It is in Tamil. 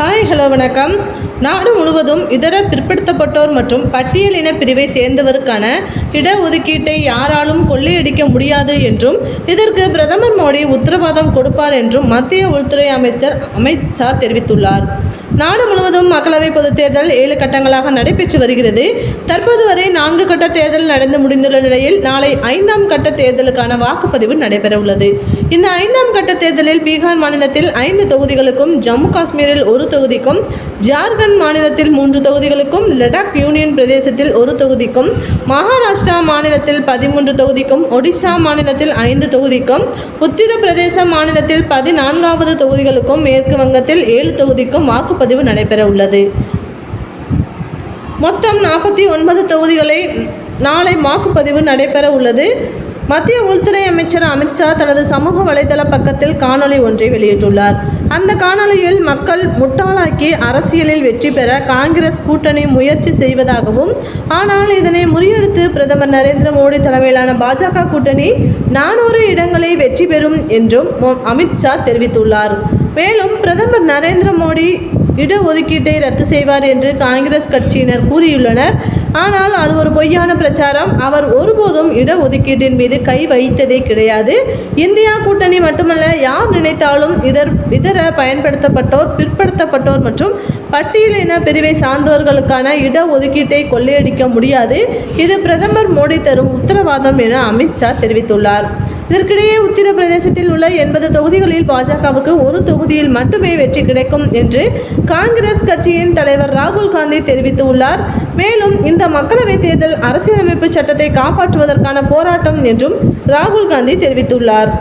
ஹலோ வணக்கம். நாடு முழுவதும் இதர பிற்படுத்தப்பட்டோர் மற்றும் பட்டியலின பிரிவை சேர்ந்தவருக்கான இடஒதுக்கீட்டை யாராலும் கொள்ளையடிக்க முடியாது என்றும் இதற்கு பிரதமர் மோடி உத்தரவாதம் கொடுப்பார் என்றும் மத்திய உள்துறை அமைச்சர் அமித் ஷா தெரிவித்துள்ளார். நாடு முழுவதும் மக்களவை பொதுத் தேர்தல் 7 கட்டங்களாக நடைபெற்று வருகிறது. தற்போது வரை 4 கட்ட தேர்தல் நடந்து முடிந்துள்ள நிலையில் நாளை 5ஆம் கட்ட தேர்தலுக்கான வாக்குப்பதிவு நடைபெற உள்ளது. இந்த 5ஆம் கட்ட தேர்தலில் பீகார் மாநிலத்தில் 5 தொகுதிகளுக்கும், ஜம்மு காஷ்மீரில் 1 தொகுதிக்கும், ஜார்க்கண்ட் மாநிலத்தில் 3 தொகுதிகளுக்கும், லடாக் யூனியன் பிரதேசத்தில் 1 தொகுதிக்கும், மகாராஷ்டிரா மாநிலத்தில் 13 தொகுதிக்கும், ஒடிசா மாநிலத்தில் 5 தொகுதிக்கும், உத்தரப்பிரதேச மாநிலத்தில் 14வது தொகுதிகளுக்கும், மேற்கு வங்கத்தில் 7 தொகுதிக்கும் வாக்குப்பதிவு நடைபெற உள்ளது. மொத்தம் 49 தொகுதிகளை நாளை வாக்குப்பதிவு நடைபெற உள்ளது. மத்திய உள்துறை அமைச்சர் அமித் ஷா தனது சமூக வலைதள பக்கத்தில் காணொலி ஒன்றை வெளியிட்டுள்ளார். அந்த காணொலியில் மக்கள் முட்டாளாக்கி அரசியலில் வெற்றி பெற காங்கிரஸ் கூட்டணி முயற்சி செய்வதாகவும், ஆனால் இதனை முறியடித்து பிரதமர் நரேந்திர மோடி தலைமையிலான பாஜக கூட்டணி 400 இடங்களை வெற்றி பெறும் என்றும் அமித் ஷா தெரிவித்துள்ளார். மேலும் பிரதமர் நரேந்திர மோடி இடஒதுக்கீட்டை ரத்து செய்வார் என்று காங்கிரஸ் கட்சியினர் கூறியுள்ளனர். ஆனால் அது ஒரு பொய்யான பிரச்சாரம். அவர் ஒருபோதும் இடஒதுக்கீட்டின் மீது கை வைத்ததே கிடையாது. இந்தியா கூட்டணி மட்டுமல்ல, யார் நினைத்தாலும் இதர பயன்படுத்தப்பட்டோர், பிற்படுத்தப்பட்டோர் மற்றும் பட்டியலின பிரிவை சார்ந்தவர்களுக்கான இடஒதுக்கீட்டை கொள்ளையடிக்க முடியாது. இது பிரதமர் மோடி தரும் உத்தரவாதம் என அமித் ஷா தெரிவித்துள்ளார். இதற்கிடையே உத்தரப்பிரதேசத்தில் உள்ள 80 தொகுதிகளில் பாஜகவுக்கு 1 தொகுதியில் மட்டுமே வெற்றி கிடைக்கும் என்று காங்கிரஸ் கட்சியின் தலைவர் ராகுல் காந்தி தெரிவித்துள்ளார். மேலும் இந்த மக்களவைத் தேர்தல் அரசியலமைப்பு சட்டத்தை காப்பாற்றுவதற்கான போராட்டம் என்றும் ராகுல் காந்தி தெரிவித்துள்ளார்.